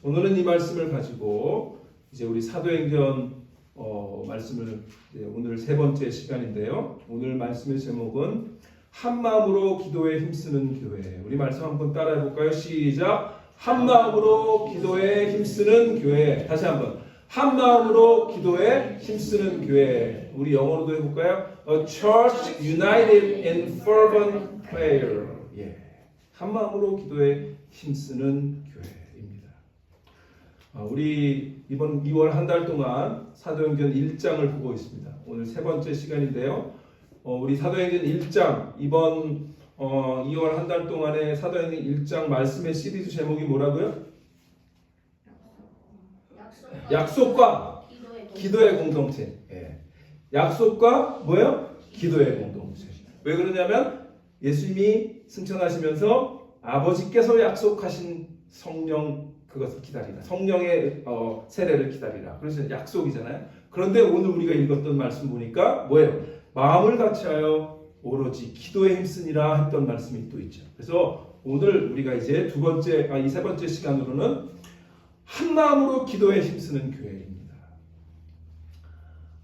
오늘은 이 말씀을 가지고 이제 우리 사도행전 말씀을 오늘 세 번째 시간인데요. 오늘 말씀의 제목은 한 마음으로 기도에 힘쓰는 교회. 우리 말씀 한번 따라해 볼까요? 시작. 한 마음으로 기도에 힘쓰는 교회. 다시 한번. 한 마음으로 기도에 힘쓰는 교회. 우리 영어로도 해볼까요? A church united in fervent prayer. 예. 한 마음으로 기도에 힘쓰는 교회입니다. 우리 이번 2월 한 달 동안 사도행전 1장을 보고 있습니다. 오늘 세 번째 시간인데요. 우리 사도행전 1장 이번 2월 한 달 동안의 사도행전 1장 말씀의 시리즈 제목이 뭐라고요? 약속과 기도의 공동체. 예. 약속과 뭐예요? 기도의 공동체. 왜 그러냐면 예수님이 승천하시면서 아버지께서 약속하신 성령 그것을 기다리라. 성령의 세례를 기다리라. 그래서 약속이잖아요. 그런데 오늘 우리가 읽었던 말씀 보니까 뭐예요? 마음을 같이하여 오로지 기도에 힘쓰니라 했던 말씀이 또 있죠. 그래서 오늘 우리가 이제 이 세 번째 시간으로는 한 마음으로 기도에 힘쓰는 교회입니다.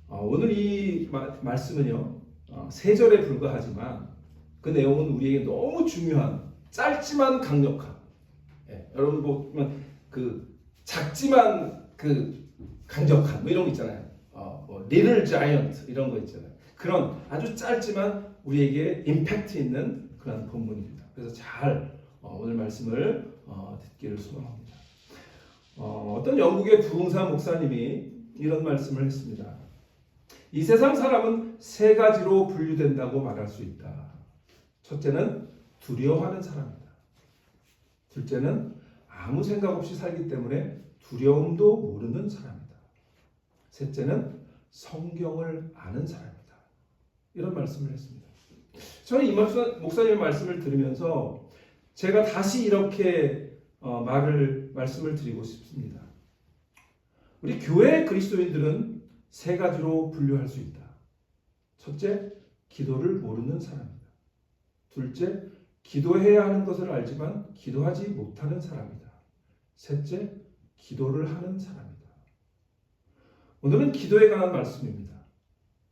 오늘 이 말씀은요, 세 절에 불과하지만 그 내용은 우리에게 너무 중요한, 짧지만 강력한, 여러분 보면 그 작지만 그 강력한 뭐 이런 거 있잖아요. Little Giant 이런 거 있잖아요. 그런 아주 짧지만 우리에게 임팩트 있는 그런 본문입니다. 그래서 잘 오늘 말씀을 듣기를 소망합니다. 어떤 영국의 부흥사 목사님이 이런 말씀을 했습니다. 이 세상 사람은 세 가지로 분류된다고 말할 수 있다. 첫째는 두려워하는 사람이다. 둘째는 아무 생각 없이 살기 때문에 두려움도 모르는 사람이다. 셋째는 성경을 아는 사람이다. 이런 말씀을 했습니다. 저는 이 목사님의 말씀을 들으면서 제가 다시 이렇게 말씀을 드리고 싶습니다. 우리 교회 그리스도인들은 세 가지로 분류할 수 있다. 첫째, 기도를 모르는 사람이다. 둘째, 기도해야 하는 것을 알지만 기도하지 못하는 사람이다. 셋째, 기도를 하는 사람이다. 오늘은 기도에 관한 말씀입니다.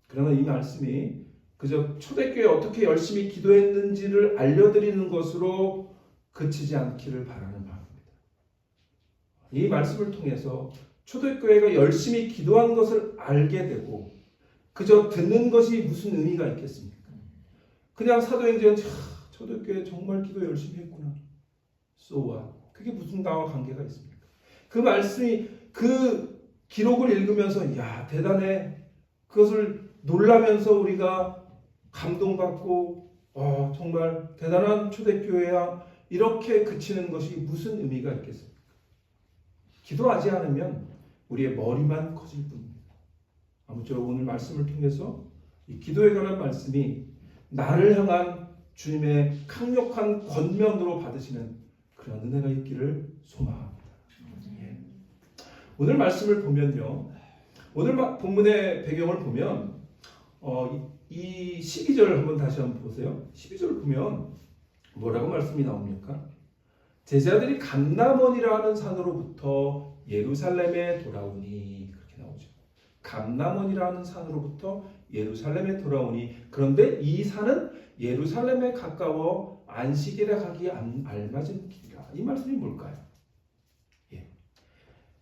그러나 이 말씀이 그저 초대교회 어떻게 열심히 기도했는지를 알려드리는 것으로 그치지 않기를 바라는 바입니다. 이 말씀을 통해서 초대교회가 열심히 기도한 것을 알게 되고 그저 듣는 것이 무슨 의미가 있겠습니까? 그냥 사도행전 초대교회 정말 기도 열심히 했구나. So what? 그게 무슨 나와 관계가 있습니까? 그 말씀이 그 기록을 읽으면서 야 대단해. 그것을 놀라면서 우리가 감동받고 정말 대단한 초대교회야. 이렇게 그치는 것이 무슨 의미가 있겠습니까? 기도하지 않으면 우리의 머리만 커질 뿐입니다. 아무쪼록 오늘 말씀을 통해서 이 기도에 관한 말씀이 나를 향한 주님의 강력한 권면으로 받으시는 그런 은혜가 있기를 소망합니다. 예. 오늘 말씀을 보면요. 오늘 본문의 배경을 보면 이 12절 한번 다시 한번 보세요. 12절 보면 뭐라고 말씀이 나옵니까? 제자들이 감람원이라 하는 산으로부터 예루살렘에 돌아오니 그렇게 나오죠. 감람원이라 하는 산으로부터 예루살렘에 돌아오니 그런데 이 산은 예루살렘에 가까워 안식일에 가기 알맞은 길이라. 이 말씀이 뭘까요?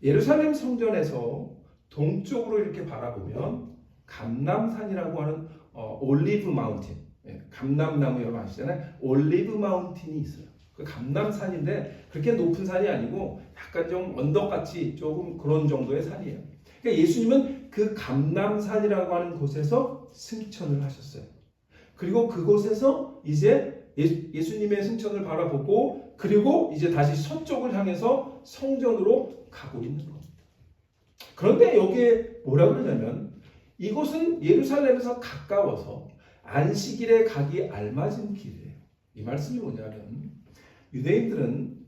예루살렘 성전에서 동쪽으로 이렇게 바라보면 감람산이라고 하는 올리브 마운틴, 감람나무 여러분 아시잖아요. 올리브 마운틴이 있어요. 그 감람산인데 그렇게 높은 산이 아니고 약간 좀 언덕같이 조금 그런 정도의 산이에요. 그러니까 예수님은 그 감람산이라고 하는 곳에서 승천을 하셨어요. 그리고 그곳에서 이제 예수님의 승천을 바라보고 그리고 이제 다시 서쪽을 향해서 성전으로 가고 있는 겁니다. 그런데 여기에 뭐라고 그러냐면 이곳은 예루살렘에서 가까워서 안식일에 가기 알맞은 길이에요. 이 말씀이 뭐냐면 유대인들은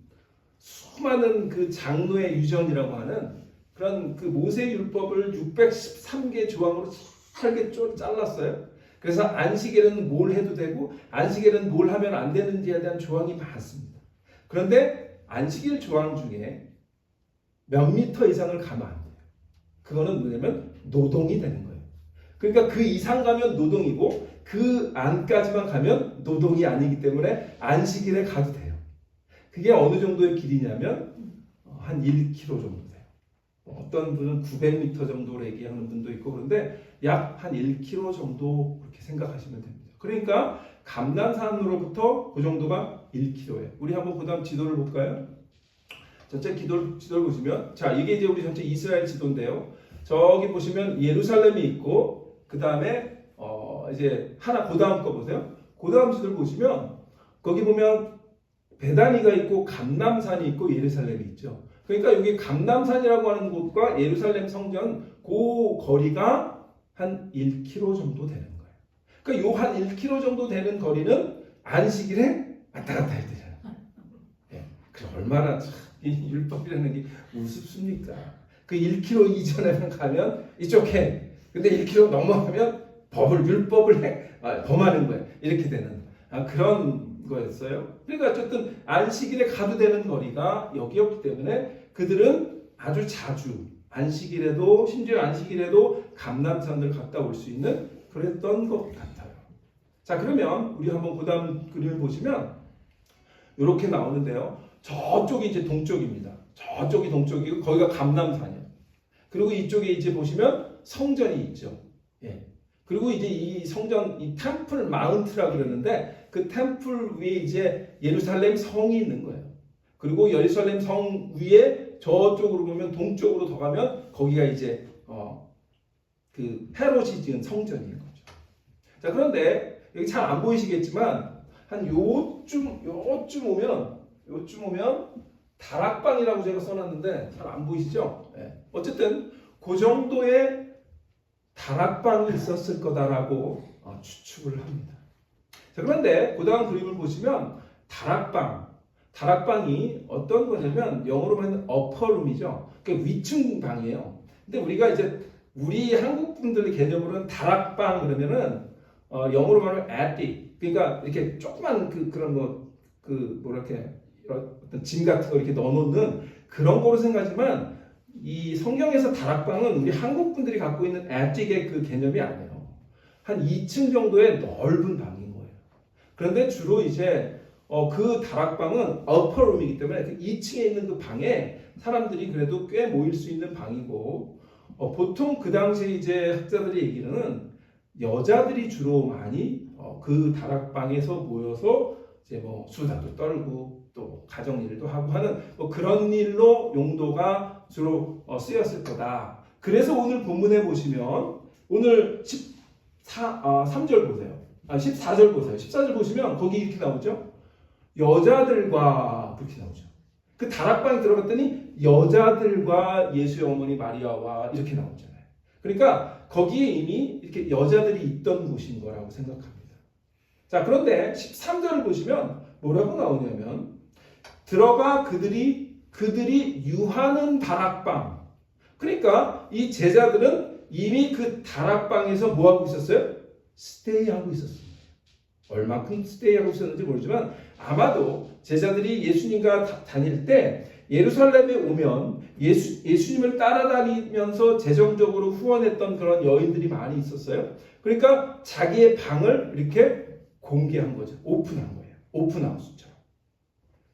수많은 그 장로의 유전이라고 하는 그런 그 모세율법을 613개 조항으로 잘게 잘랐어요. 그래서 안식일은 뭘 해도 되고 안식일은 뭘 하면 안 되는지에 대한 조항이 많습니다. 그런데 안식일 조항 중에 몇 미터 이상을 가면 안 돼요. 그거는 뭐냐면 노동이 되는 거예요. 그러니까 그 이상 가면 노동이고 그 안까지만 가면 노동이 아니기 때문에 안식일에 가도 돼요. 그게 어느 정도의 길이냐면 한 1km 정도 돼요. 어떤 분은 900m 정도로 얘기하는 분도 있고 그런데 약 한 1km 정도 그렇게 생각하시면 됩니다. 그러니까 감람산으로부터 그 정도가 1km예요. 우리 한번 그 다음 지도를 볼까요? 전체 지도를 보시면 자 이게 이제 우리 전체 이스라엘 지도인데요. 저기 보시면 예루살렘이 있고 그 다음에 이제 하나 그 다음 거 보세요. 그 다음 지도를 보시면 거기 보면 베다니가 있고 감람산이 있고 예루살렘이 있죠. 그러니까 여기 감람산이라고 하는 곳과 예루살렘 성전 그 거리가 한 1km 정도 되는 거예요. 그러니까 요 한 1km 정도 되는 거리는 안식일에 왔다 갔다 해야 되잖아요. 예, 그 얼마나 참 이 율법이라는 게 우습습니까? 그 1km 이전에만 가면 이쪽 해. 근데 1km 넘어가면 율법을 범하는 거예요. 이렇게 되는 그런 거였어요. 그러니까 어쨌든 안식일에 가도 되는 거리가 여기였기 때문에 그들은 아주 자주 안식일에도 심지어 안식일에도 감람산을 갔다 올 수 있는 그랬던 것 같아요. 자 그러면 우리 한번 그 다음 그림을 보시면 이렇게 나오는데요. 저쪽이 이제 동쪽입니다. 저쪽이 동쪽이고 거기가 감람산이에요. 그리고 이쪽에 이제 보시면 성전이 있죠. 예. 그리고 이제 이 성전, 이 템플 마운트라고 그러는데 그 템플 위에 이제 예루살렘 성이 있는 거예요. 그리고 예루살렘 성 위에 저쪽으로 보면 동쪽으로 더 가면 거기가 이제 그 헤롯이 지은 성전인 거죠. 자 그런데 여기 잘 안 보이시겠지만 한 요쯤 오면 다락방이라고 제가 써놨는데 잘 안 보이시죠? 네. 어쨌든 그 정도의 다락방이 있었을 거다라고 추측을 합니다. 자, 그런데 그 다음 그림을 보시면 다락방이 어떤 거냐면 영어로 말하면 어퍼룸이죠. 그러니까 위층 방이에요. 근데 우리가 이제 우리 한국 분들의 개념으로는 다락방 그러면은 영어로 말하면 attic. 그러니까 이렇게 조그만 그런 뭐랄게 어떤 짐 같은 거 이렇게 넣어놓는 그런 거로 생각하지만 이 성경에서 다락방은 우리 한국 분들이 갖고 있는 attic의 그 개념이 아니에요. 한 2층 정도의 넓은 방인 거예요. 그런데 주로 이제 그 다락방은 어퍼룸이기 때문에 그 2층에 있는 그 방에 사람들이 그래도 꽤 모일 수 있는 방이고 보통 그 당시에 이제 학자들의 얘기는 여자들이 주로 많이 그 다락방에서 모여서 이제 뭐 수다도 떨고 또 가정 일도 하고 하는 그런 일로 용도가 주로 쓰였을 거다. 그래서 오늘 본문에 보시면 오늘 3절 보세요. 14절 보세요. 14절 보시면 거기 이렇게 나오죠. 여자들과 그렇게 나오죠. 그 다락방에 들어갔더니 여자들과 예수의 어머니 마리아와 이렇게 나오잖아요. 그러니까 거기에 이미 이렇게 여자들이 있던 곳인 거라고 생각합니다. 자, 그런데 13절을 보시면 뭐라고 나오냐면 들어가 그들이 유하는 다락방. 그러니까 이 제자들은 이미 그 다락방에서 뭐 하고 있었어요? 스테이하고 있었습니다. 얼마큼 스테이하고 있었는지 모르지만 아마도 제자들이 예수님과 다닐 때 예루살렘에 오면 예수님을 따라다니면서 재정적으로 후원했던 그런 여인들이 많이 있었어요. 그러니까 자기의 방을 이렇게 공개한 거죠. 오픈한 거예요. 오픈하우스처럼.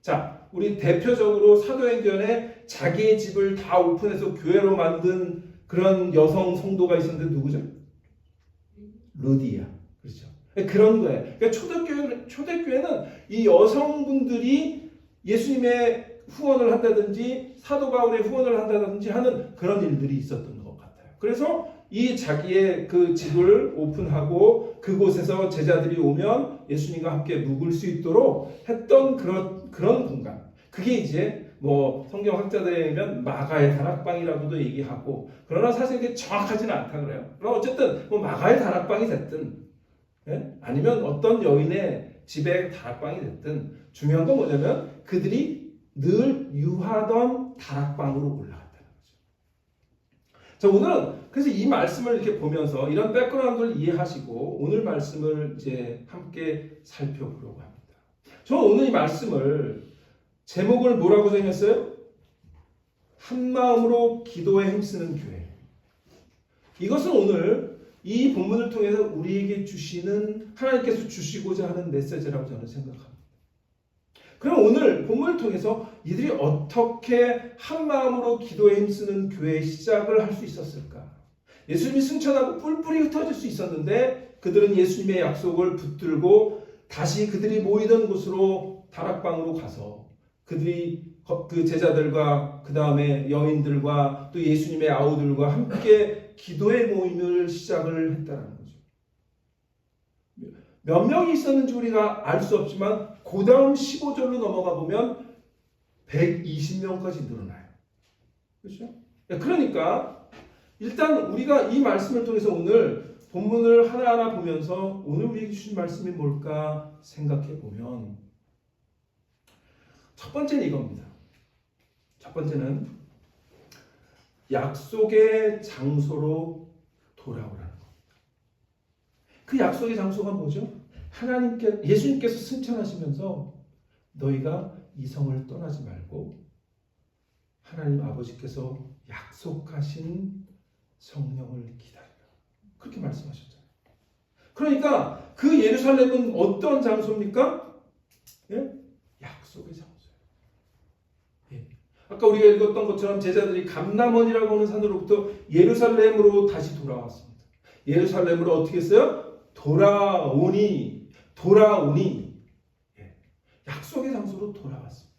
자, 우리 대표적으로 사도행전에 자기의 집을 다 오픈해서 교회로 만든 그런 여성 성도가 있었는데 누구죠? 루디아. 그렇죠. 그런 거예요. 그러니까 초대교회는 이 여성분들이 예수님의 후원을 한다든지 사도 바울의 후원을 한다든지 하는 그런 일들이 있었던 것 같아요. 그래서 이 자기의 그 집을 오픈하고 그곳에서 제자들이 오면 예수님과 함께 묵을 수 있도록 했던 그런 공간. 그게 이제 뭐 성경 학자들에 의하면 마가의 다락방이라고도 얘기하고 그러나 사실 이게 정확하지는 않다 그래요. 그럼 어쨌든 뭐 마가의 다락방이 됐든 아니면 어떤 여인의 집에 다락방이 됐든 중요한 건 뭐냐면 그들이 늘 유하던 다락방으로 올라갔다는 거죠. 자, 오늘은 그래서 이 말씀을 이렇게 보면서 이런 백그라운드를 이해하시고 오늘 말씀을 이제 함께 살펴보려고 합니다. 저는 오늘 이 말씀을 제목을 뭐라고 정했어요? 한 마음으로 기도에 힘쓰는 교회. 이것은 오늘 이 본문을 통해서 우리에게 주시는, 하나님께서 주시고자 하는 메시지라고 저는 생각합니다. 그럼 오늘 본문을 통해서 이들이 어떻게 한 마음으로 기도에 힘쓰는 교회의 시작을 할 수 있었을까? 예수님이 승천하고 뿔뿔이 흩어질 수 있었는데 그들은 예수님의 약속을 붙들고 다시 그들이 모이던 곳으로 다락방으로 가서 그들이 그 제자들과 그 다음에 여인들과 또 예수님의 아우들과 함께 기도의 모임을 시작을 했다는 거죠. 몇 명이 있었는지 우리가 알 수 없지만 그 다음 15절로 넘어가 보면 120명까지 늘어나요. 그렇죠? 그러니까 일단 우리가 이 말씀을 통해서 오늘 본문을 하나하나 보면서 오늘 우리에게 주신 말씀이 뭘까 생각해 보면 첫 번째는 이겁니다. 첫 번째는 약속의 장소로 돌아오라는 겁니다. 그 약속의 장소가 뭐죠? 예수님께서 승천하시면서 너희가 이 성을 떠나지 말고 하나님 아버지께서 약속하신 성령을 기다리라. 그렇게 말씀하셨잖아요. 그러니까 그 예루살렘은 어떤 장소입니까? 예? 약속의 장소예요. 예. 아까 우리가 읽었던 것처럼 제자들이 감람원이라고 하는 산으로부터 예루살렘으로 다시 돌아왔습니다. 예루살렘으로 어떻게 했어요? 돌아오니 예. 약속의 장소로 돌아왔습니다.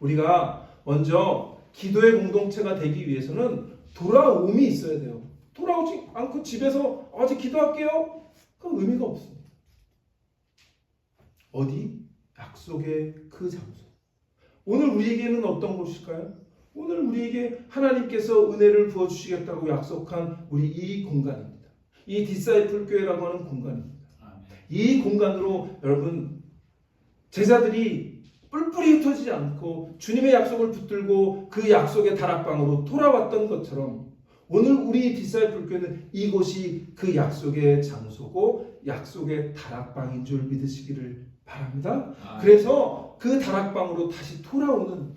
우리가 먼저 기도의 공동체가 되기 위해서는 돌아옴이 있어야 돼요. 돌아오지 않고 집에서 어제 기도할게요. 그 의미가 없습니다. 어디? 약속의 그 장소. 오늘 우리에게는 어떤 곳일까요? 오늘 우리에게 하나님께서 은혜를 부어주시겠다고 약속한 우리 이 공간입니다. 이 디사이플 교회라고 하는 공간입니다. 이 공간으로 여러분 제자들이 뿔뿔이 흩어지지 않고 주님의 약속을 붙들고 그 약속의 다락방으로 돌아왔던 것처럼 오늘 우리 디사이플 교회는 이곳이 그 약속의 장소고 약속의 다락방인 줄 믿으시기를 바랍니다. 그래서 그 다락방으로 다시 돌아오는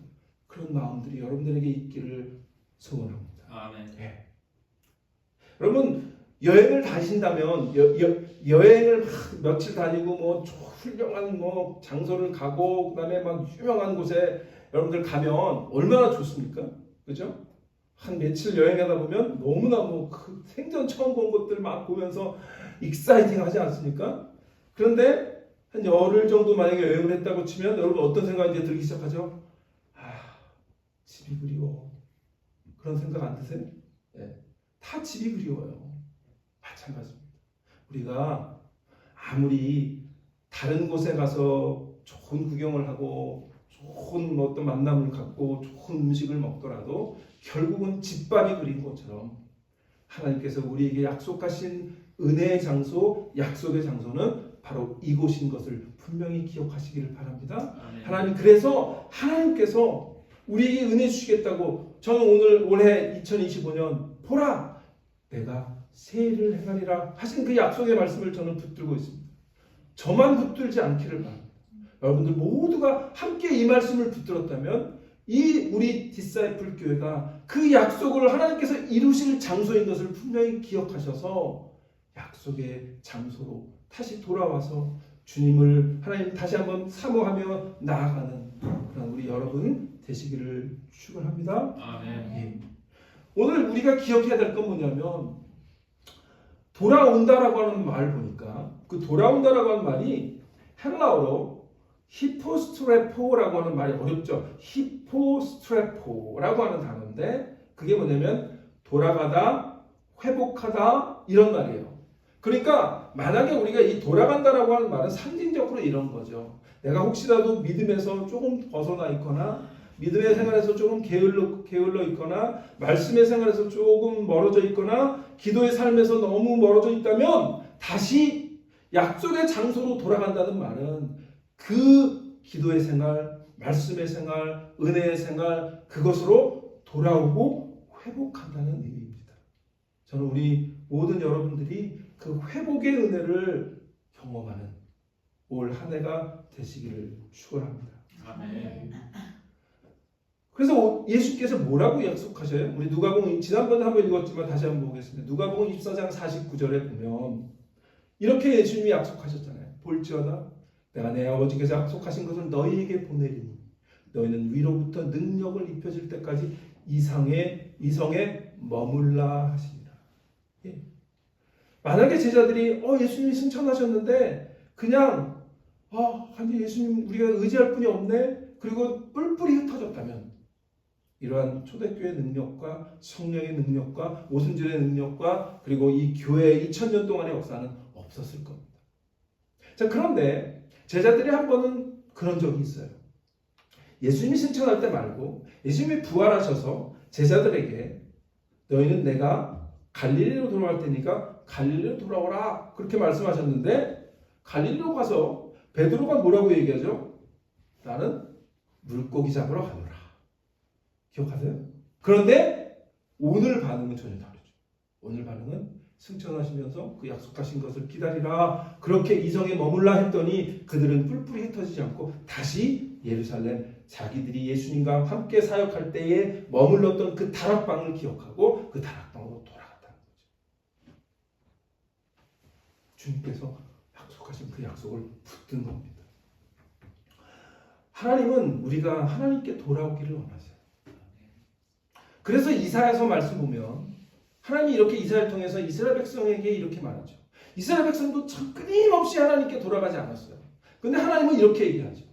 그런 마음들이 여러분들에게 있기를 소원합니다. 아멘. 네. 여러분 여행을 다니신다면 여행을 며칠 다니고 뭐 훌륭한 뭐 장소를 가고 그다음에 막 유명한 곳에 여러분들 가면 얼마나 좋습니까? 그죠? 한 며칠 여행하다 보면 너무나 뭐 그 생전 처음 본 것들 막 보면서 익사이팅하지 않습니까? 그런데 한 열흘 정도 만약에 여행을 했다고 치면 여러분 어떤 생각이 이제 들기 시작하죠? 아, 집이 그리워. 그런 생각 안 드세요? 네. 다 집이 그리워요. 마찬가지입니다. 우리가 아무리 다른 곳에 가서 좋은 구경을 하고 좋은 어떤 만남을 갖고 좋은 음식을 먹더라도 결국은 집밥이 그린 것처럼 하나님께서 우리에게 약속하신 은혜의 장소, 약속의 장소는 바로 이곳인 것을 분명히 기억하시기를 바랍니다. 아멘. 하나님 그래서 하나님께서 우리에게 은혜 주시겠다고 저는 오늘 올해 2025년 보라 내가 새 일을 행하리라 하신 그 약속의 말씀을 저는 붙들고 있습니다. 저만 붙들지 않기를 바랍니다. 여러분들 모두가 함께 이 말씀을 붙들었다면 이 우리 디사이플 교회가 그 약속을 하나님께서 이루실 장소인 것을 분명히 기억하셔서 약속의 장소로 다시 돌아와서 주님을 하나님 다시 한번 사모하며 나아가는 그런 우리 여러분 되시기를 축원합니다. 아멘. 예. 오늘 우리가 기억해야 될 건 뭐냐면 돌아온다라고 하는 말 보니까 그 돌아온다라고 하는 말이 헬라어로 히포스트레포라고 하는 말이 어렵죠. 히포스트레포라고 하는 단어인데 그게 뭐냐면 돌아가다, 회복하다 이런 말이에요. 그러니까 만약에 우리가 이 돌아간다라고 하는 말은 상징적으로 이런 거죠. 내가 혹시라도 믿음에서 조금 벗어나 있거나 믿음의 생활에서 조금 게을러 있거나 말씀의 생활에서 조금 멀어져 있거나 기도의 삶에서 너무 멀어져 있다면 다시 약속의 장소로 돌아간다는 말은 그 기도의 생활, 말씀의 생활, 은혜의 생활 그것으로 돌아오고 회복한다는 의미입니다. 저는 우리 모든 여러분들이 그 회복의 은혜를 경험하는 올 한 해가 되시기를 축원합니다. 아멘. 그래서 예수께서 뭐라고 약속하셔요? 우리 누가복음 지난번에 한번 읽었지만 다시 한번 보겠습니다. 누가복음 24장 49절에 보면 이렇게 예수님이 약속하셨잖아요. 볼지어다 내가 내 아버지께서 약속하신 것을 너희에게 보내리니 너희는 위로부터 능력을 입혀질 때까지 이 성에 머물라 하시니라. 예. 만약에 제자들이 예수님이 승천하셨는데 그냥 아니 예수님 우리가 의지할 분이 없네 그리고 뿔뿔이 흩어졌다면 이러한 초대교회의 능력과 성령의 능력과 오순절의 능력과 그리고 이 교회의 2000년 동안의 역사는 없었을 겁니다. 자, 그런데 제자들이 한 번은 그런 적이 있어요. 예수님이 승천할 때 말고 예수님이 부활하셔서 제자들에게 너희는 내가 갈릴리로 돌아갈 테니까 갈릴리로 돌아오라 그렇게 말씀하셨는데 갈릴리로 가서 베드로가 뭐라고 얘기하죠? 나는 물고기 잡으러 가노라. 기억하세요? 그런데 오늘 반응은 전혀 다르죠. 오늘 반응은 승천하시면서 그 약속하신 것을 기다리라 그렇게 이성에 머물라 했더니 그들은 뿔뿔이 흩어지지 않고 다시 예루살렘 자기들이 예수님과 함께 사역할 때에 머물렀던 그 다락방을 기억하고 그 다락방으로 돌아갔다는 거죠. 주님께서 약속하신 그 약속을 붙든 겁니다. 하나님은 우리가 하나님께 돌아오기를 원하세요. 그래서 이사야서 말씀 보면 하나님이 이렇게 이사야를 통해서 이스라엘 백성에게 이렇게 말하죠. 이스라엘 백성도 참 끊임없이 하나님께 돌아가지 않았어요. 근데 하나님은 이렇게 얘기하죠.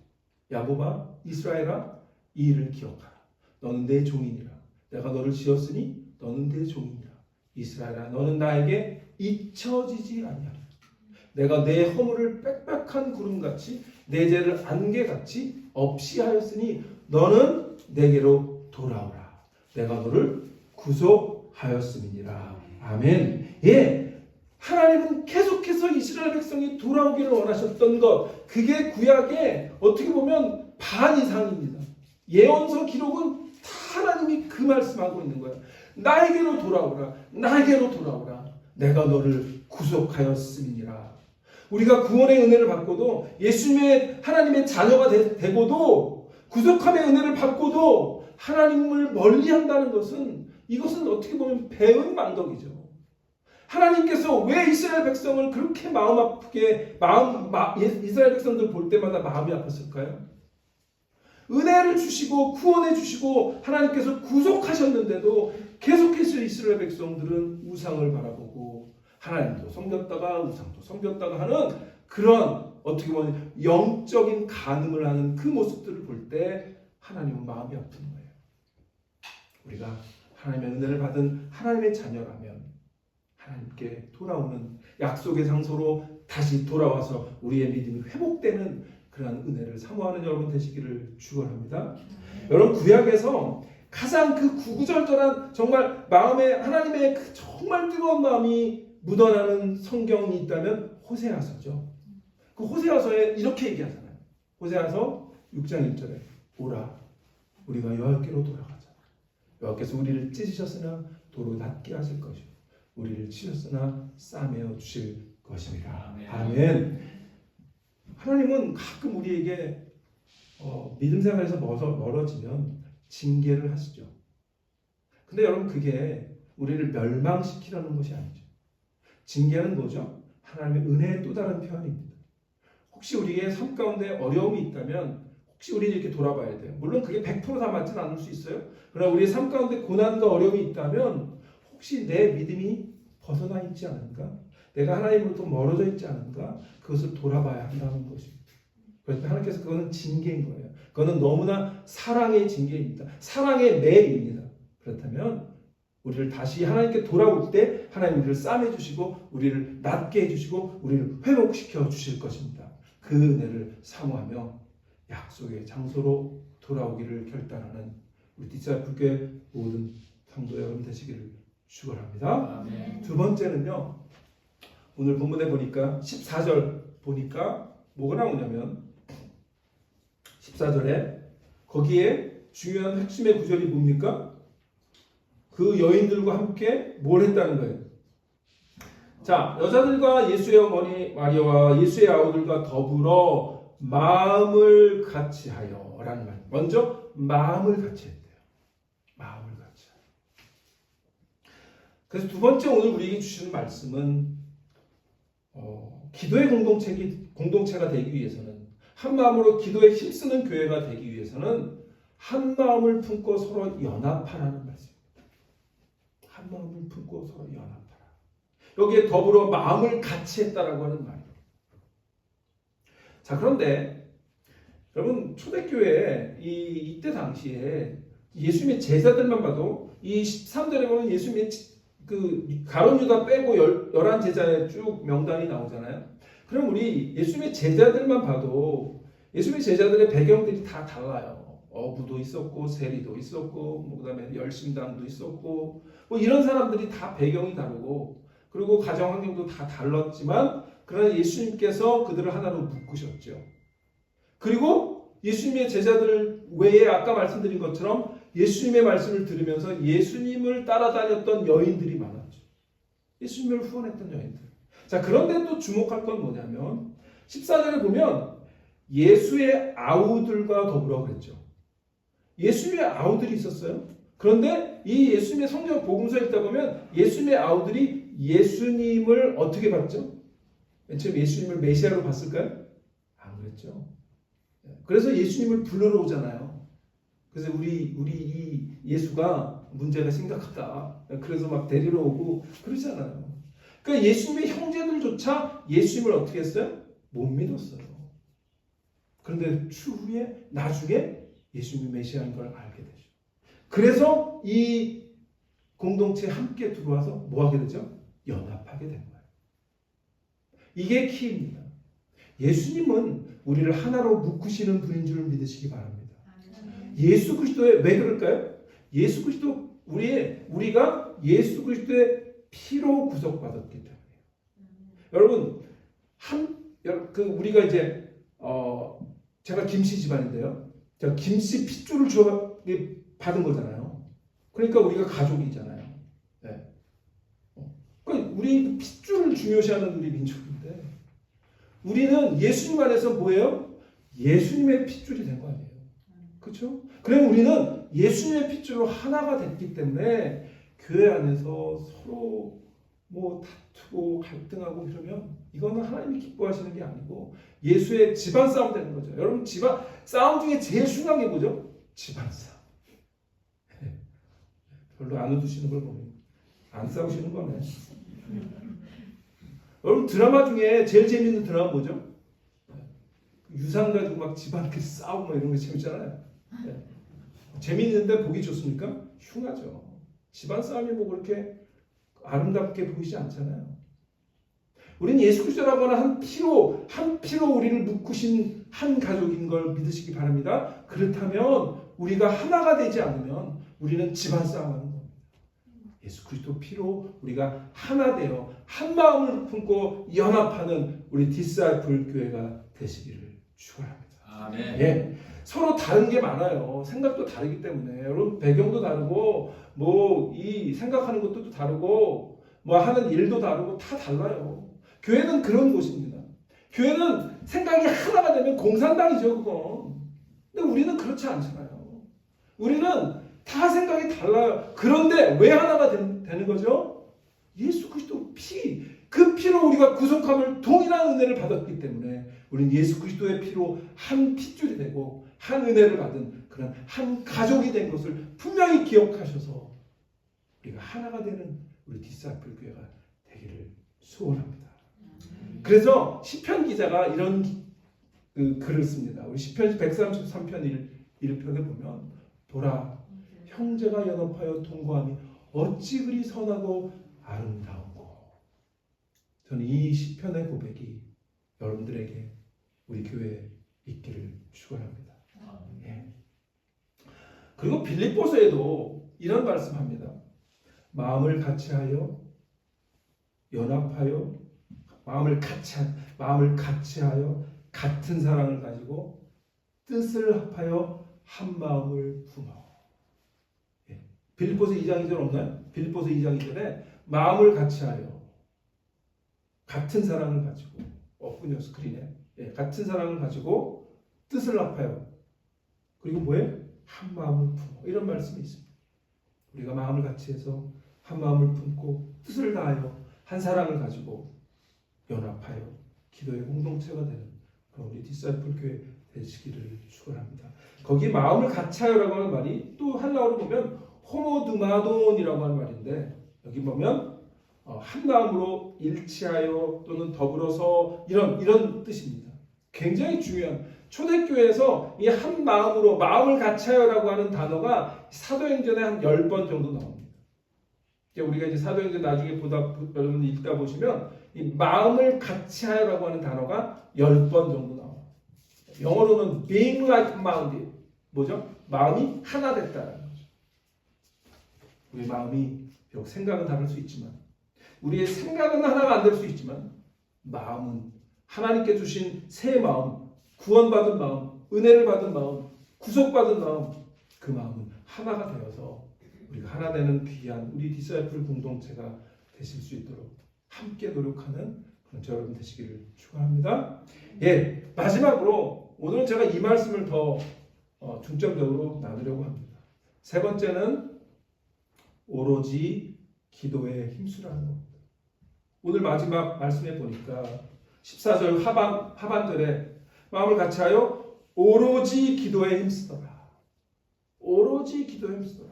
야곱아 이스라엘아 이 일을 기억하라. 너는 내 종이니라. 내가 너를 지었으니 너는 내 종이니라. 이스라엘아 너는 나에게 잊혀지지 아니하라. 내가 내 허물을 빽빽한 구름같이 내 죄를 안개같이 없이 하였으니 너는 내게로 돌아오라. 내가 너를 구속하였음이니라. 아멘. 예, 하나님은 계속해서 이스라엘 백성이 돌아오기를 원하셨던 것, 그게 구약의 어떻게 보면 반 이상입니다. 예언서 기록은 다 하나님이 그 말씀하고 있는 거예요. 나에게로 돌아오라. 나에게로 돌아오라. 내가 너를 구속하였음이니라. 우리가 구원의 은혜를 받고도 예수님의 하나님의 자녀가 되고도 구속함의 은혜를 받고도 하나님을 멀리한다는 것은 이것은 어떻게 보면 배은 망덕이죠. 하나님께서 왜 이스라엘 백성을 그렇게 마음 아프게 이스라엘 백성들 볼 때마다 마음이 아팠을까요? 은혜를 주시고 구원해 주시고 하나님께서 구속하셨는데도 계속해서 이스라엘 백성들은 우상을 바라보고 하나님도 섬겼다가 우상도 섬겼다가 하는 그런 어떻게 보면 영적인 간음을 하는 그 모습들을 볼 때 하나님은 마음이 아픈 거예요. 우리가 하나님의 은혜를 받은 하나님의 자녀라면 하나님께 돌아오는 약속의 장소로 다시 돌아와서 우리의 믿음이 회복되는 그러한 은혜를 사모하는 여러분 되시기를 축원합니다. 여러분 구약에서 가장 그 구구절절한 정말 마음에 하나님의 그 정말 뜨거운 마음이 묻어나는 성경이 있다면 호세아서죠. 그 호세아서에 이렇게 얘기하잖아요. 호세아서 6장 1절에 오라 우리가 여호와께로 돌아가자. 여호와께서 우리를 찢으셨으나 도로 낫게 하실 것이요 우리를 치셨으나 싸매어 주실 것입니다. 아멘. 하나님은 가끔 우리에게 믿음 생활에서 멀어지면 징계를 하시죠. 근데 여러분 그게 우리를 멸망시키려는 것이 아니죠. 징계는 뭐죠? 하나님의 은혜의 또 다른 표현입니다. 혹시 우리의 삶 가운데 어려움이 있다면 혹시 우리는 이렇게 돌아봐야 돼요. 물론 그게 100%다 맞지는 않을 수 있어요. 그러나 우리의 삶 가운데 고난과 어려움이 있다면 혹시 내 믿음이 벗어나 있지 않은가? 내가 하나님으로부터 멀어져 있지 않은가? 그것을 돌아봐야 한다는 것입니다. 그래서 하나님께서 그거는 징계인 거예요. 그거는 너무나 사랑의 징계입니다. 사랑의 매입니다. 그렇다면 우리를 다시 하나님께 돌아올 때 하나님 우리를 싸매주시고 우리를 낫게 해주시고 우리를 회복시켜 주실 것입니다. 그 은혜를 사모하며 약속의 장소로 돌아오기를 결단하는 우리 디지털 불교의 모든 성도 여러분 되시기를 축원합니다. 두 번째는요. 오늘 본문에 보니까 14절 보니까 뭐가 나오냐면 14절에 거기에 중요한 핵심의 구절이 뭡니까? 그 여인들과 함께 뭘 했다는 거예요. 자, 여자들과 예수의 어머니 마리아와 예수의 아우들과 더불어 마음을 같이하여 라는 말. 먼저 마음을 같이 했대요. 그래서 두 번째 오늘 우리에게 주시는 말씀은 기도의 공동체가 되기 위해서는, 한 마음으로 기도에 힘쓰는 교회가 되기 위해서는 한 마음을 품고 서로 연합하라는 말씀입니다. 한 마음을 품고 서로 연합하라. 여기에 더불어 마음을 같이 했다라고 하는 말이에요. 자, 그런데 여러분, 초대교회 이때 당시에 예수님의 제자들만 봐도 이 13절에 보면 예수님의 그 가룟 유다 빼고 11 제자의 쭉 명단이 나오잖아요. 그럼 우리 예수님의 제자들만 봐도 예수님의 제자들의 배경들이 다 달라요. 어부도 있었고 세리도 있었고 그다음에 열심당도 있었고 이런 사람들이 다 배경이 다르고, 그리고 가정 환경도 다 달랐지만 그러나 예수님께서 그들을 하나로 묶으셨죠. 그리고 예수님의 제자들 외에 아까 말씀드린 것처럼 예수님의 말씀을 들으면서 예수님을 따라다녔던 여인들이 많았죠. 예수님을 후원했던 여인들. 자, 그런데 또 주목할 건 뭐냐면 14절에 보면 예수의 아우들과 더불어 그랬죠. 예수님의 아우들이 있었어요. 그런데 이 예수님의 성경 복음서에 읽다 보면 예수님의 아우들이 예수님을 어떻게 봤죠? 맨 처음 예수님을 메시아로 봤을까요? 안 그랬죠. 그래서 예수님을 불러러 오잖아요. 그래서 우리 이 예수가 문제가 심각하다. 그래서 막 데리러 오고 그러잖아요. 그러니까 예수님의 형제들조차 예수님을 어떻게 했어요? 못 믿었어요. 그런데 추후에 나중에 예수님이 메시아인 걸 알게 되죠. 그래서 이 공동체에 함께 들어와서 뭐 하게 되죠? 연합하게 된 거예요. 이게 키입니다. 예수님은 우리를 하나로 묶으시는 분인 줄 믿으시기 바랍니다. 예수 그리스도의, 왜 그럴까요? 예수 그리스도, 우리가 예수 그리스도의 피로 구속받았기 때문에. 여러분, 우리가 이제, 제가 김씨 집안인데요. 제가 김씨 핏줄을 받은 거잖아요. 그러니까 우리가 가족이잖아요. 네. 그러니까 우리 핏줄을 중요시하는 우리 민족인데, 우리는 예수님 안에서 뭐예요? 예수님의 핏줄이 된 거 아니에요. 그렇죠? 그럼 우리는 예수님의 핏줄로 하나가 됐기 때문에 교회 안에서 서로 뭐 다투고 갈등하고 그러면 이거는 하나님이 기뻐하시는 게 아니고 예수의 집안 싸움 되는 거죠. 여러분, 집안 싸움 중에 제일 중요한 게 뭐죠? 집안 싸움. 별로 안 웃으시는 걸 보면 안 싸우시는 거네. 여러분, 드라마 중에 제일 재밌는 드라마 뭐죠? 유산 가지고 막 집안 이렇게 싸우고 막 이런 거 재밌잖아요. 네. 재밌는데 보기 좋습니까? 흉하죠. 집안 싸움이 뭐 그렇게 아름답게 보이지 않잖아요. 우리는 예수 그리스도라고 하는 한 피로 우리를 묶으신 한 가족인 걸 믿으시기 바랍니다. 그렇다면 우리가 하나가 되지 않으면 우리는 집안 싸움하는 겁니다. 예수 그리스도 피로 우리가 하나 되어 한 마음을 품고 연합하는 우리 디사이플 교회가 되시기를 축원합니다. 아멘. 예, 서로 다른 게 많아요. 생각도 다르기 때문에 여러분, 배경도 다르고 뭐 이 생각하는 것도 다르고 뭐 하는 일도 다르고 다 달라요. 교회는 그런 곳입니다. 교회는 생각이 하나가 되면 공산당이죠, 그건. 근데 우리는 그렇지 않잖아요. 우리는 다 생각이 달라요. 그런데 왜 하나가 되는 거죠? 예수 그리스도 피, 그 피로 우리가 구속함을 동일한 은혜를 받았기 때문에 우리는 예수 그리스도의 피로 한 핏줄이 되고 한 은혜를 받은 그런 한 가족이 된 것을 분명히 기억하셔서 우리가 하나가 되는 우리 디사이플 교회가 되기를 소원합니다. 그래서 시편 기자가 이런 글을 씁니다. 우리 시편 133편 1편에 보면, 보라, 형제가 연합하여 동거함이 어찌 그리 선하고 아름다운고. 저는 이 시편의 고백이 여러분들에게 우리 교회에 있기를 축원합니다. 예. 그리고 빌립보서에도 이런 말씀합니다. 마음을 같이하여 연합하여 마음을 같이하여 같은 사랑을 가지고 뜻을 합하여 한 마음을 품어. 예. 빌립보서 2장 2절 없나요? 빌립보서 2장 2절에 마음을 같이하여 같은 사랑을 가지고, 없군요, 스크린에. 예. 같은 사랑을 가지고 뜻을 합하여, 그리고 뭐예요? 한 마음을 품어. 이런 말씀이 있습니다. 우리가 마음을 같이 해서 한 마음을 품고 뜻을 다하여 한 사랑을 가지고 연합하여 기도의 공동체가 되는 우리 디사이플 교회 되시기를 축원합니다. 거기 마음을 같이 하여라고 하는 말이 또 한라어로 보면 호모드마돈이라고 하는 말인데 여기 보면 한 마음으로 일치하여 또는 더불어서 이런 뜻입니다. 굉장히 중요한 초대교회에서 이 한 마음으로 마음을 같이 하여라고 하는 단어가 사도행전에 한 10번 정도 나옵니다. 우리가 이제 사도행전 나중에 여러분 읽다 보시면 이 마음을 같이 하여라고 하는 단어가 10번 정도 나와요. 영어로는 being like minded. 뭐죠? 마음이 하나 됐다는 거죠. 우리 마음이 비록 생각은 다를 수 있지만 우리의 생각은 하나가 안 될 수 있지만 마음은 하나님께 주신 새 마음, 구원받은 마음, 은혜를 받은 마음, 구속받은 마음, 그 마음은 하나가 되어서 우리가 하나 되는 귀한 우리 디사이플 공동체가 되실 수 있도록 함께 노력하는 그런 저 여러분 되시기를 축원합니다. 예, 마지막으로 오늘은 제가 이 말씀을 더 중점적으로 나누려고 합니다. 세 번째는 오로지 기도에 힘쓰라는 겁니다. 오늘 마지막 말씀에 보니까 14절 하반절에 마음을 같이하여 오로지 기도에 힘쓰더라. 오로지 기도에 힘쓰더라.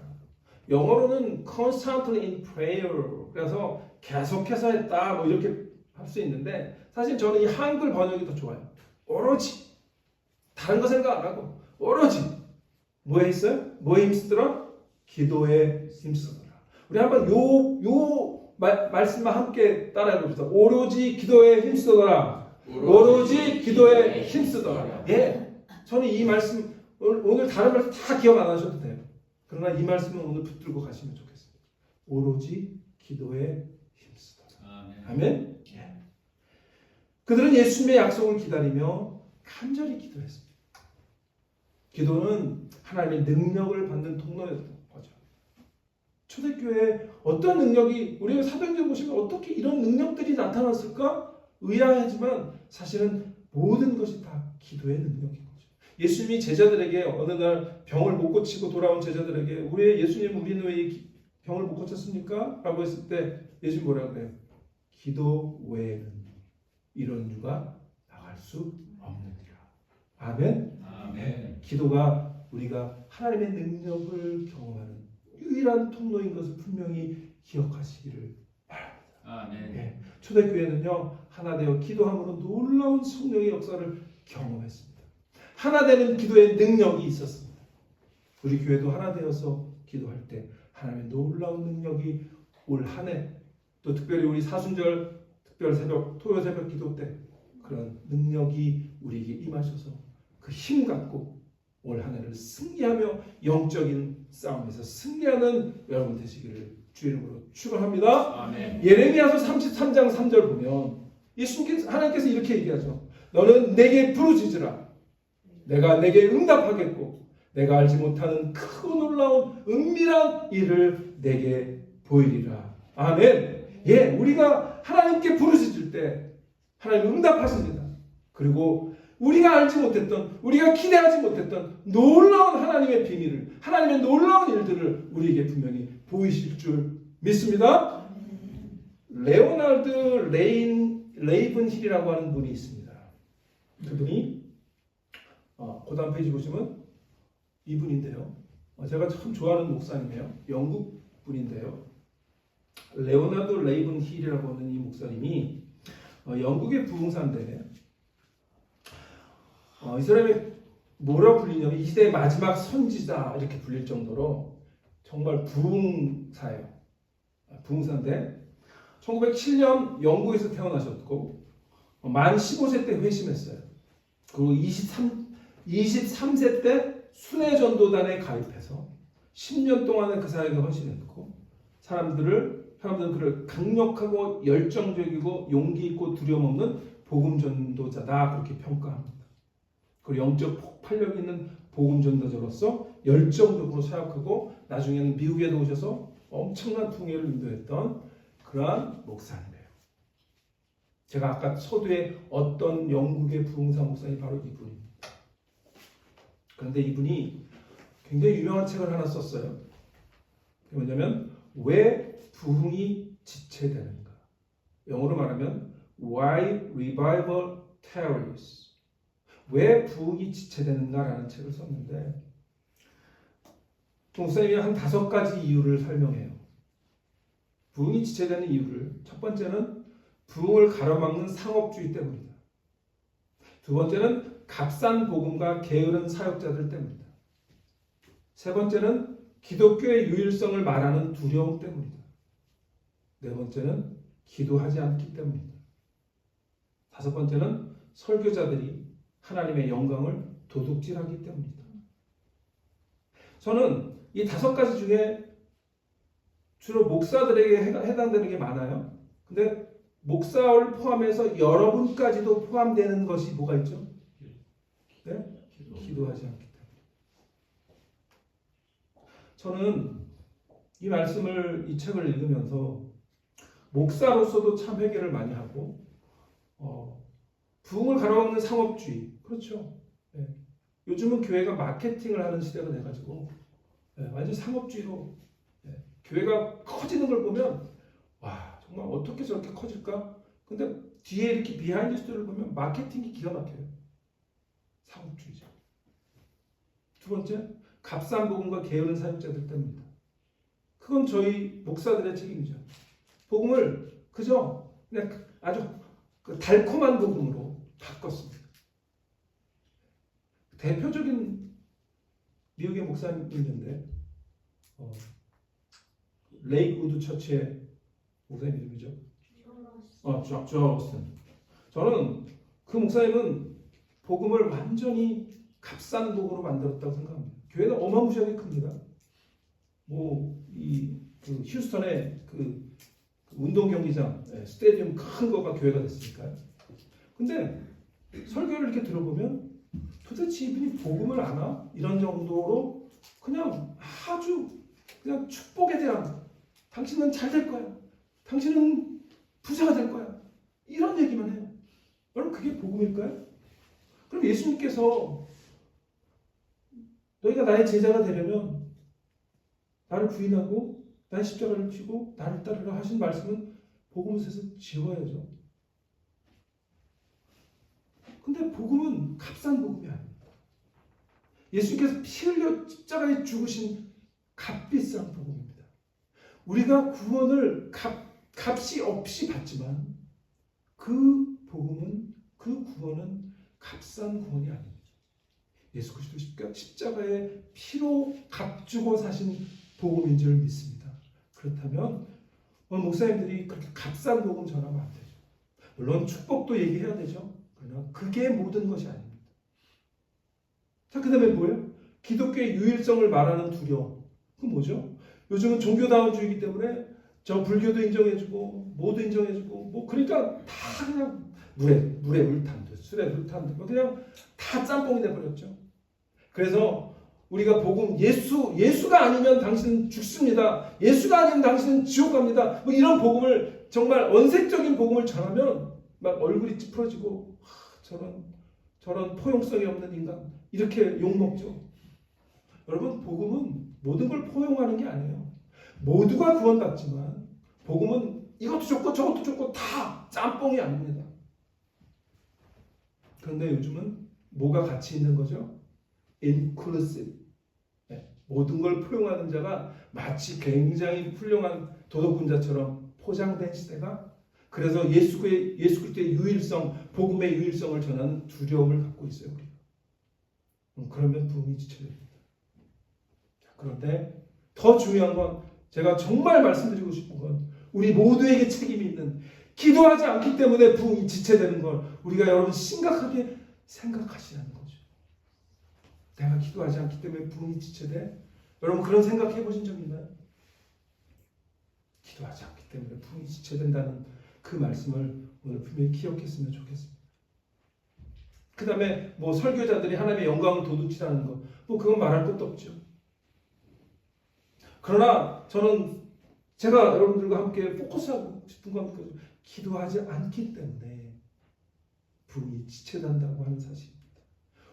영어로는 constantly in prayer. 그래서 계속해서 했다. 뭐 이렇게 할 수 있는데 사실 저는 이 한글 번역이 더 좋아요. 오로지. 다른 거 생각 안 하고 오로지. 뭐에 있어요? 뭐에 힘쓰더라? 기도에 힘쓰더라. 우리 한번 요 말씀만 함께 따라해 봅시다. 오로지 기도에 힘쓰더라. 오로지 기도에 힘쓰더라. 예. 저는 이 말씀 오늘 다른 말씀 다 기억 안 하셔도 돼요. 그러나 이 말씀은 오늘 붙들고 가시면 좋겠습니다. 오로지 기도에 힘쓰더라. 아멘. 예. 그들은 예수님의 약속을 기다리며 간절히 기도했습니다. 기도는 하나님의 능력을 받는 통로였던 거죠. 초대교회에 어떤 능력이 우리가 사도행전 보시면 어떻게 이런 능력들이 나타났을까? 의아하지만 사실은 모든 것이 다 기도의 능력인 거죠. 예수님이 제자들에게 어느 날 병을 못 고치고 돌아온 제자들에게 왜 예수님 우리는 왜 병을 못 고쳤습니까? 라고 했을 때 예수님 뭐라고 그래요? 기도 외에는 이런 유가 나갈 수 없느니라. 아멘? 아멘. 기도가 우리가 하나님의 능력을 경험하는 유일한 통로인 것을 분명히 기억하시기를 바랍니다. 아멘. 예. 초대교회는요 하나 되어 기도함으로 놀라운 성령의 역사를 경험했습니다. 하나 되는 기도의 능력이 있었습니다. 우리 교회도 하나 되어서 기도할 때 하나님의 놀라운 능력이 올 한 해 또 특별히 우리 사순절 특별 새벽 토요 새벽 기도 때 그런 능력이 우리에게 임하셔서 그 힘 갖고 올 한 해를 승리하며 영적인 싸움에서 승리하는 여러분 되시기를 주의 이름으로 축원합니다. 아멘. 예레미야서 33장 3절 보면 예수님께서 하나님께서 이렇게 얘기하죠. 너는 내게 부르짖으라. 내가 내게 응답하겠고 내가 알지 못하는 크고 놀라운 은밀한 일을 내게 보이리라. 아멘. 예, 우리가 하나님께 부르짖을 때 하나님 응답하십니다. 그리고 우리가 알지 못했던, 우리가 기대하지 못했던 놀라운 하나님의 비밀을, 하나님의 놀라운 일들을 우리에게 분명히 보이실 줄 믿습니다. 레오나르드 레이븐힐이라고 하는 분이 있습니다. 그분이 그 다음 페이지 보시면 이분인데요. 제가 참 좋아하는 목사님이에요. 영국 분인데요. 레오나르드 레이븐힐이라고 하는 이 목사님이 영국의 부흥사인데 이 사람이 뭐라고 불리냐면 이 시대의 마지막 선지자 이렇게 불릴 정도로 정말 부흥사예요. 부흥사인데 1907년 영국에서 태어나셨고 만 15세 때 회심했어요. 그리고 23세 때 순회전도단에 가입해서 10년 동안은 그 사역에 헌신했고 사람들은 그를 강력하고 열정적이고 용기 있고 두려움 없는 복음 전도자다 그렇게 평가합니다. 그리고 영적 폭발력 있는 복음 전도자로서 열정적으로 사역하고 나중에는 미국에도 오셔서 엄청난 풍요를 인도했던 그러한 목사님이에요. 제가 아까 서두에 어떤 영국의 부흥사 목사님이 바로 이분입니다. 그런데 이분이 굉장히 유명한 책을 하나 썼어요. 그게 뭐냐면 왜 부흥이 지체되는가? 영어로 말하면 Why Revival Tarries? 왜 부흥이 지체되는가라는 책을 썼는데 목사님이 한 5가지 이유를 설명해요. 부흥이 지체되는 이유를 첫 번째는 부흥을 가로막는 상업주의 때문이다. 두 번째는 값싼 복음과 게으른 사역자들 때문이다. 세 번째는 기독교의 유일성을 말하는 두려움 때문이다. 네 번째는 기도하지 않기 때문이다. 다섯 번째는 설교자들이 하나님의 영광을 도둑질하기 때문이다. 저는 이 5가지 중에 주로 목사들에게 해당되는 게 많아요. 근데 목사를 포함해서 여러분까지도 포함되는 것이 뭐가 있죠? 네? 기도하지 않기 때문에. 저는 이 말씀을, 이 책을 읽으면서 목사로서도 참 회개를 많이 하고 부흥을 가로막는 상업주의, 그렇죠. 네. 요즘은 교회가 마케팅을 하는 시대가 돼가지고 완전 상업주의로 교회가 커지는 걸 보면 와 정말 어떻게 저렇게 커질까? 근데 뒤에 이렇게 비하인드 스토리를 보면 마케팅이 기가 막혀요. 상업주의죠. 두 번째, 값싼 복음과 게으른 사역자들 때문이다. 그건 저희 목사들의 책임이죠. 복음을 그저 그냥 아주 달콤한 복음으로 바꿨습니다. 대표적인 미국의 목사님이 있는데 레이크우드 처치의 목사님 이름이죠. 조 오스틴. 저는 그 목사님은 복음을 완전히 값싼 복음으로 만들었다고 생각합니다. 교회는 어마무시하게 큽니다. 그 휴스턴의 그 운동 경기장, 스테디움 큰 거가 교회가 됐으니까요. 근데 설교를 이렇게 들어보면 도대체 이분이 복음을 아나? 이런 정도로 그냥 아주 그냥 축복에 대한 당신은 잘 될 거야. 당신은 부자가 될 거야. 이런 얘기만 해요. 여러분 그게 복음일까요? 그럼 예수님께서 너희가 나의 제자가 되려면 나를 부인하고 나의 십자가를 지고 나를 따르라 하신 말씀은 복음에서 지워야죠. 근데 복음은 값싼 복음이 아닙니다. 예수님께서 피 흘려 십자가에 죽으신 값비싼 복음입니다. 우리가 구원을 값이 없이 받지만 그 복음은, 그 구원은 값싼 구원이 아닙니다. 예수 그리스도 십자가에 피로 값주고 사신 복음인 줄 믿습니다. 그렇다면 목사님들이 그렇게 값싼 복음 전하면 안 되죠. 물론 축복도 얘기해야 되죠. 그러나 그게 모든 것이 아닙니다. 자, 그 다음에 뭐예요? 기독교의 유일성을 말하는 두려움. 그건 뭐죠? 요즘은 종교다운주의이기 때문에 저 불교도 인정해주고 뭐도 인정해주고 그러니까 다 그냥 물에 물 탄 듯, 술에 물 탄 듯, 그냥 다 짬뽕이 돼버렸죠. 그래서 우리가 복음, 예수가 아니면 당신은 죽습니다. 예수가 아니면 당신은 지옥 갑니다. 이런 복음을, 정말 언색적인 복음을 전하면 막 얼굴이 찌푸러지고 저런 포용성이 없는 인간 이렇게 욕먹죠. 여러분 복음은 모든 걸 포용하는 게 아니에요. 모두가 구원받지만 복음은 이것도 좋고 저것도 좋고 다 짬뽕이 아닙니다. 그런데 요즘은 뭐가 같이 있는 거죠? inclusive. 모든 걸 포용하는 자가 마치 굉장히 훌륭한 도덕군자처럼 포장된 시대가, 그래서 예수 그리스도의 유일성, 복음의 유일성을 전하는 두려움을 갖고 있어요. 우리가. 그러면 부흥이 지쳐집니다. 그런데 더 중요한 건, 제가 정말 말씀드리고 싶은 건, 우리 모두에게 책임이 있는, 기도하지 않기 때문에 부흥이 지체되는 걸 우리가 여러분 심각하게 생각하시라는 거죠. 내가 기도하지 않기 때문에 부흥이 지체돼? 여러분 그런 생각해 보신 적 있나요? 기도하지 않기 때문에 부흥이 지체된다는 그 말씀을 오늘 분명히 기억했으면 좋겠습니다. 그 다음에 설교자들이 하나님의 영광을 도둑질하는 것, 그건 말할 것도 없죠. 그러나 저는 제가 여러분들과 함께 포커스하고 싶은 건 기도하지 않기 때문에 부흥이 지체된다고 하는 사실입니다.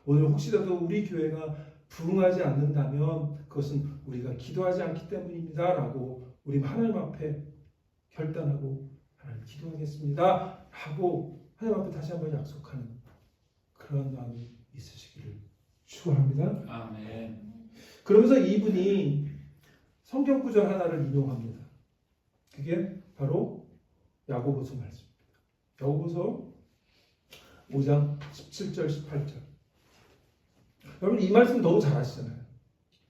오늘 혹시라도 우리 교회가 부흥하지 않는다면 그것은 우리가 기도하지 않기 때문입니다 라고 우리 하나님 앞에 결단하고 하나님 기도하겠습니다 하고 하나님 앞에 다시 한번 약속하는 그런 마음이 있으시기를 축원합니다. 아멘. 그러면서 이분이 성경 구절 하나를 인용합니다. 그게 바로 야고보서 말씀입니다. 야고보서 5장 17절 18절. 여러분 이 말씀 너무 잘 아시잖아요.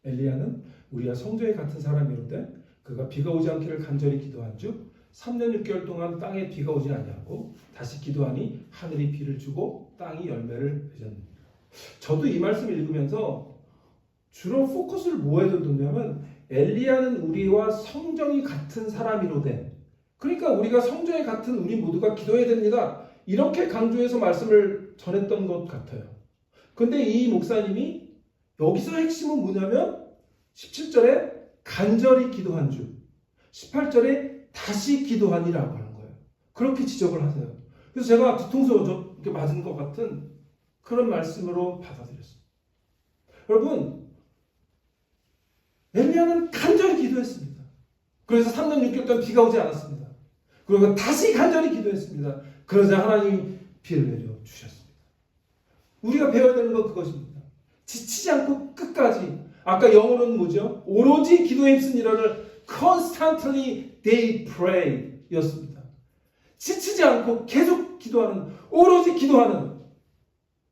엘리야는 우리와 성전에 같은 사람이로되 그가 비가 오지 않기를 간절히 기도한즉 3년 6개월 동안 땅에 비가 오지 아니하고 다시 기도하니 하늘이 비를 주고 땅이 열매를 맺었느니라. 저도 이 말씀 읽으면서 주로 포커스를 뭐에 뒀냐면 엘리야는 우리와 성정이 같은 사람이로되, 그러니까 우리가 성정이 같은 우리 모두가 기도해야 됩니다. 이렇게 강조해서 말씀을 전했던 것 같아요. 근데 이 목사님이 여기서 핵심은 뭐냐면 17절에 간절히 기도한 주, 18절에 다시 기도하니라고 하는 거예요. 그렇게 지적을 하세요. 그래서 제가 뒤통수 이렇게 맞은 것 같은 그런 말씀으로 받아들였습니다. 여러분, 엘리야는 간절히 기도했습니다. 그래서 3년 6개월 동안 비가 오지 않았습니다. 그리고 다시 간절히 기도했습니다. 그러자 하나님이 비를 내려 주셨습니다. 우리가 배워야 되는 건 그것입니다. 지치지 않고 끝까지, 아까 영어로는 뭐죠? 오로지 기도에 힘쓴이라를 constantly they pray 였습니다. 지치지 않고 계속 기도하는, 오로지 기도하는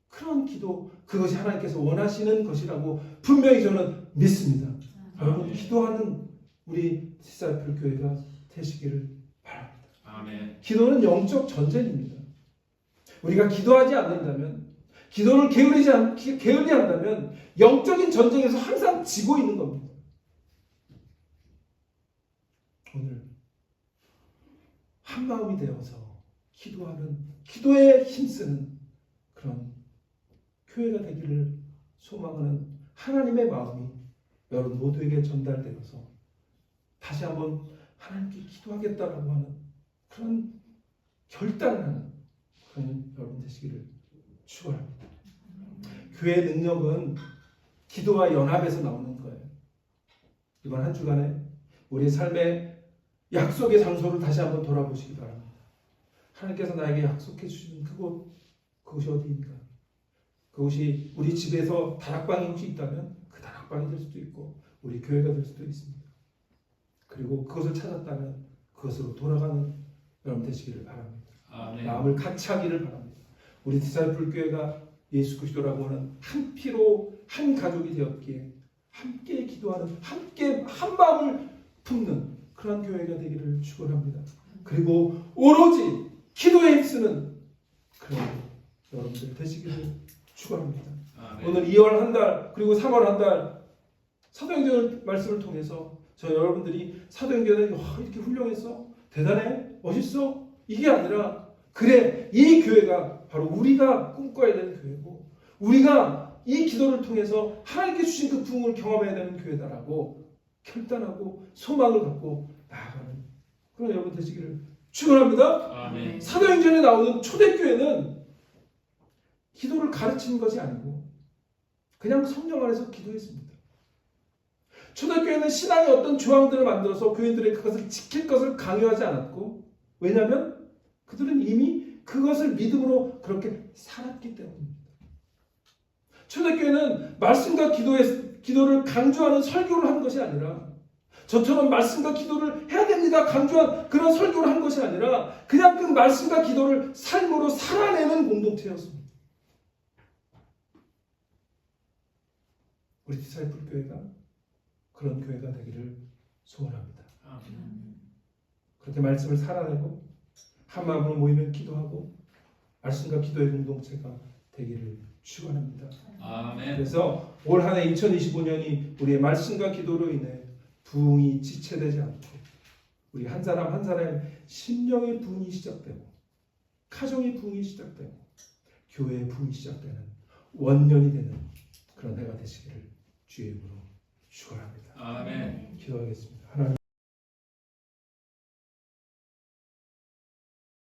그런 기도, 그것이 하나님께서 원하시는 것이라고 분명히 저는 믿습니다. 여러분 기도하는 우리 디사이플 교회가 되시기를 바랍니다. 아멘. 기도는 영적 전쟁입니다. 우리가 기도하지 않는다면, 기도를 게을리한다면 영적인 전쟁에서 항상 지고 있는 겁니다. 오늘 한 마음이 되어서 기도하는, 기도에 힘쓰는 그런 교회가 되기를 소망하는 하나님의 마음이 여러분 모두에게 전달되어서 다시 한번 하나님께 기도하겠다라고 하는 그런 결단을 하는 그런 여러분 되시기를 축원합니다. 교회의 능력은 기도와 연합에서 나오는 거예요. 이번 한 주간에 우리 삶의 약속의 장소를 다시 한번 돌아보시기 바랍니다. 하나님께서 나에게 약속해 주시는 그곳이 어디입니까? 그곳이 우리 집에서 다락방이 혹시 있다면 그 다락방이 될 수도 있고 우리 교회가 될 수도 있습니다. 그리고 그것을 찾았다면 그것으로 돌아가는 여러분 되시기를 바랍니다. 아멘. 마음을 같이 하기를 바랍니다. 우리 디사이플 교회가 예수 그리스도라고 하는 한 피로 한 가족이 되었기에 함께 기도하는, 함께 한 마음을 품는 그런 교회가 되기를 축원합니다. 그리고 오로지 기도에 힘쓰는 그런 여러분들 되시기를 축원합니다. 아멘. 오늘 2월 한 달 그리고 3월 한 달 사도행전 말씀을 통해서 저 여러분들이 사도행전에 이렇게 훌륭했어? 대단해? 멋있어? 이게 아니라 그래, 이 교회가 바로 우리가 꿈꿔야 되는 교회고 우리가 이 기도를 통해서 하나님께 주신 그 부흥을 경험해야 되는 교회다라고 결단하고 소망을 갖고 나아가는 그런 여러분 되시기를 축원합니다. 아멘. 사도행전에 나오는 초대교회는 기도를 가르치는 것이 아니고 그냥 성령 안에서 기도했습니다. 초대교회는 신앙의 어떤 조항들을 만들어서 교인들의 그것을 지킬 것을 강요하지 않았고, 왜냐하면 그들은 이미 그것을 믿음으로 그렇게 살았기 때문입니다. 초대교회는 말씀과 기도를 강조하는 설교를 한 것이 아니라, 저처럼 말씀과 기도를 해야 됩니다 강조한 그런 설교를 한 것이 아니라 그냥 그 말씀과 기도를 삶으로 살아내는 공동체였습니다. 우리 디사이플 교회가 그런 교회가 되기를 소원합니다. 아멘. 그렇게 말씀을 살아내고 한 마음으로 모이면 기도하고 말씀과 기도의 공동체가 되기를 축원합니다. 아멘. 그래서 올 한 해 2025년이 우리의 말씀과 기도로 인해 부흥이 지체되지 않고 우리 한 사람 한 사람의 심령의 부흥이 시작되고 가정의 부흥이 시작되고 교회의 부흥이 시작되는 원년이 되는 그런 해가 되시기를 주의 이름으로 축원합니다. 아멘. 기도하겠습니다. 하나님